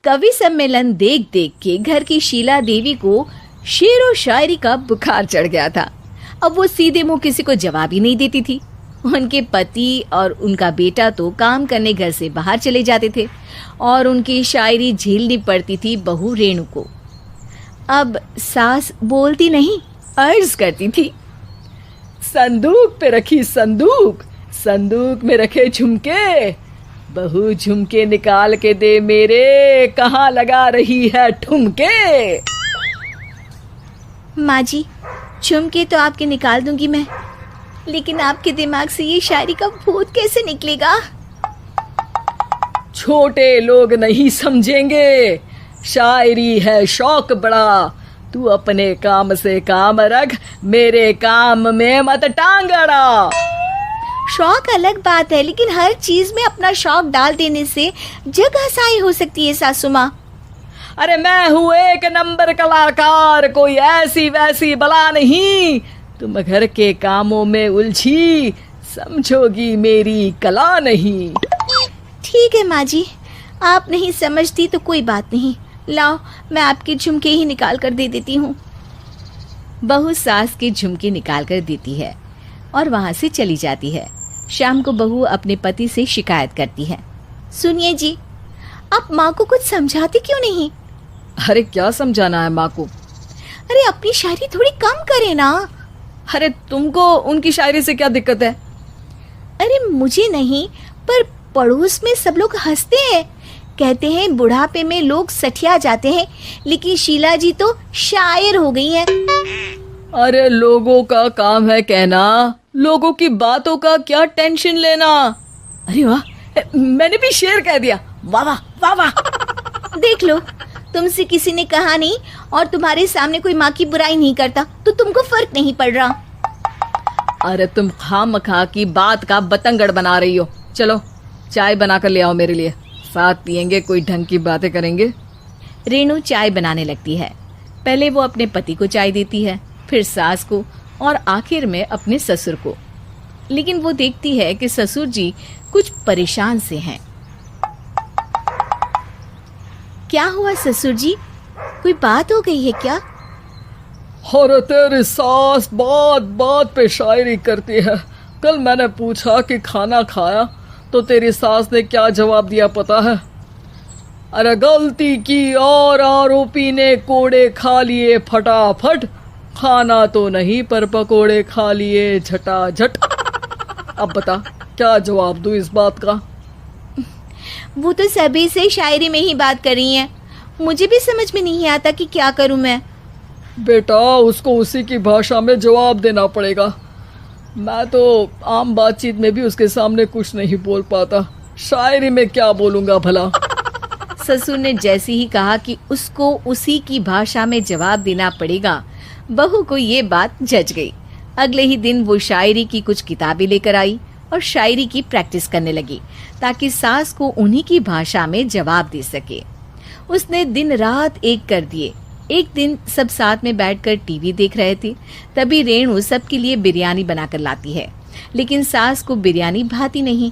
कवि सम्मेलन देख देख के घर की शीला देवी को शेर और शायरी का बुखार चढ़ गया था। अब वो सीधे मुंह किसी को जवाब ही नहीं देती थी। उनके पति और उनका बेटा तो काम करने घर से बाहर चले जाते थे और उनकी शायरी झेलनी पड़ती थी बहू रेणु को। अब सास बोलती नहीं, अर्ज करती थी, संदूक पे रखी संदूक, संदूक में रखे झुमके, बहू झुमके निकाल के दे मेरे, कहाँ लगा रही है ठुमके। माँ जी, झुमके तो आपके निकाल दूंगी मैं, लेकिन आपके दिमाग से ये शायरी का भूत कैसे निकलेगा? छोटे लोग नहीं समझेंगे, शायरी है शौक बड़ा, तू अपने काम से काम रख, मेरे काम में मत टांग अड़ा। शौक अलग बात है, लेकिन हर चीज में अपना शौक डाल देने से जग हंसाई हो सकती है सासू माँ। अरे मैं हूँ एक नंबर कलाकार, कोई ऐसी वैसी बला नहीं, तुम घर के कामों में उलझी, समझोगी मेरी कला नहीं। ठीक है माँ जी, आप नहीं समझती तो कोई बात नहीं, लाओ मैं आपके झुमके ही निकाल कर दे देती हूँ। बहू सास के झुमके निकाल कर देती है और वहाँ से चली जाती है। शाम को बहू अपने पति से शिकायत करती है, सुनिए जी, आप माँ को कुछ समझाते क्यों नहीं? अरे क्या समझाना है माँ को? अरे अपनी शायरी थोड़ी कम करे ना। अरे तुमको उनकी शायरी से क्या दिक्कत है? अरे मुझे नहीं, पर पड़ोस में सब लोग हंसते हैं, कहते हैं बुढ़ापे में लोग सठिया जाते हैं, लेकिन शीला जी तो शायर हो गई हैं। अरे लोगों का काम है कहना, लोगों की बातों का क्या टेंशन लेना। अरे वाह, मैंने भी शेर कह दिया, वाह वाह वाह वाह। देख लो, तुमसे किसी ने कहा नहीं और तुम्हारे सामने कोई माँ की बुराई नहीं करता तो तुमको फर्क नहीं पड़ रहा। अरे तुम खामखा की बात का बतंगड़ बना रही हो। चलो चाय बना कर ले आओ मेरे लिए, साथ पियेंगे, कोई ढंग की बातें करेंगे। रेणु चाय बनाने लगती है। पहले वो अपने पति को चाय देती है, फिर सास को और आखिर में अपने ससुर को। लेकिन वो देखती है कि ससुर जी कुछ परेशान से हैं। क्या हुआ ससुर जी, कोई बात हो गई है क्या? अरे तेरी सास बात बात पे शायरी करती है। कल मैंने पूछा कि खाना खाया तो तेरी सास ने क्या जवाब दिया पता है? अरे गलती की और आरोपी ने कोड़े खा लिए फटाफट, खाना तो नहीं पर पकोड़े खा लिए झटाझट। अब बता क्या जवाब दूं इस बात का? वो तो सभी से शायरी में ही बात कर रही हैं, मुझे भी समझ में नहीं आता कि क्या करूं मैं। बेटा उसको उसी की भाषा में जवाब देना पड़ेगा। मैं तो आम बातचीत में भी उसके सामने कुछ नहीं बोल पाता, शायरी में क्या बोलूंगा भला। ससुर ने जैसे ही कहा कि उसको उसी की भाषा में जवाब देना पड़ेगा, बहू को ये बात जच गई। अगले ही दिन वो शायरी की कुछ किताबें लेकर आई और शायरी की प्रैक्टिस करने लगी ताकि सास को उन्हीं की भाषा में जवाब दे सके। उसने दिन रात एक कर दिए। एक दिन सब साथ में बैठकर टीवी देख रहे थे, तभी रेणु सबके लिए बिरयानी बनाकर लाती है, लेकिन सास को बिरयानी भाती नहीं।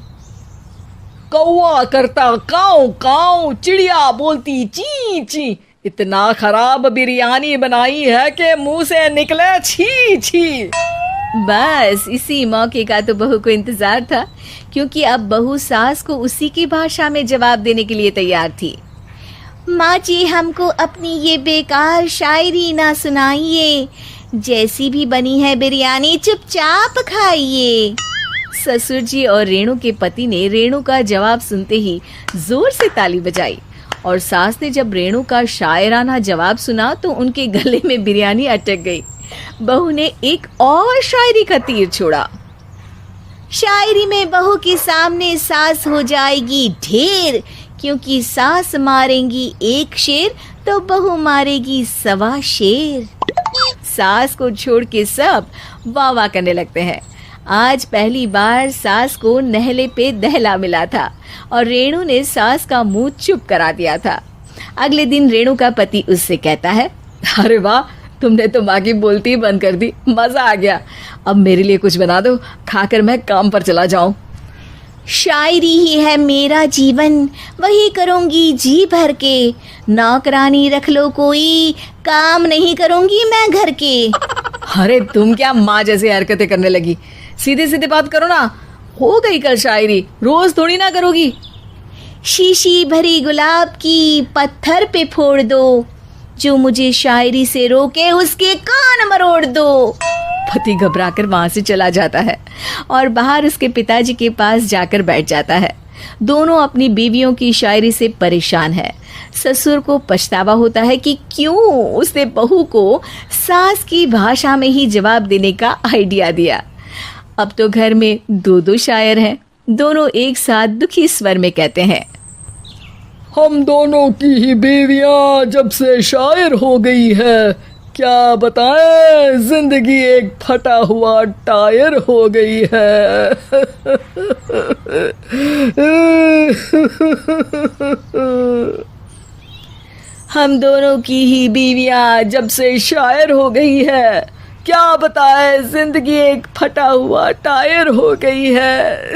कौवा करता काऊ काऊ, चिड़िया बोलती ची ची, इतना खराब बिरयानी बनाई है कि मुंह से निकले छी छी। बस इसी मौके का तो बहू को इंतजार था, क्योंकि अब बहू सास को उसी की भाषा में जवाब देने के लिए तैयार थी। माँ जी, हमको अपनी ये बेकार शायरी ना सुनाइए, जैसी भी बनी है बिरयानी चुपचाप खाइए। ससुर जी और रेणु के पति ने रेणु का जवाब सुनते ही जोर से ताली बजाई और सास ने जब रेणु का शायराना जवाब सुना तो उनके गले में बिरयानी अटक गई। बहू ने एक और शायरी का तीर छोड़ा। शायरी में बहू के सामने सास हो जाएगी ढेर, क्योंकि सास मारेंगी एक शेर तो बहू मारेगी 1.25 शेर। सास को छोड़ के सब वाह वाह करने लगते हैं। आज पहली बार सास को नहले पे दहला मिला था और रेणु ने सास का मुंह चुप करा दिया था। अगले दिन रेणु का पति उससे कहता है, अरे वाह, तुमने तो माँ की बोलती बंद कर दी, मजा आ गया। अब मेरे लिए कुछ बना दो, खाकर मैं काम पर चला जाऊं। शायरी ही है मेरा जीवन, वही करूँगी जी भर के। नौकरानी रख लो कोई, काम नहीं करूँगी मैं घर के। अरे तुम क्या माँ जैसी हरकतें करने लगी, सीधे सीधे बात करो ना। हो गई कल शायरी, रोज थोड़ी ना करोगी। शीशी भरी गुलाब की पत्थर पे फोड़ दो, जो मुझे शायरी से रोके उसके कान मरोड़ दो। पति घबराकर वहां से चला जाता है और बाहर उसके पिताजी के पास जाकर बैठ जाता है। दोनों अपनी बीवियों की शायरी से परेशान है। ससुर को पछतावा होता है कि क्यों उसने बहू को सास की भाषा में ही जवाब देने का आइडिया दिया। अब तो घर में दो दो शायर हैं। दोनों एक साथ दुखी स्वर में कहते हैं, हम दोनों की ही बीवियां जब से शायर हो गई है, क्या बताएं, जिंदगी एक फटा हुआ टायर हो गई है। हम दोनों की ही बीवियां जब से शायर हो गई है, क्या बताए जिंदगी एक फटा हुआ टायर हो गई है।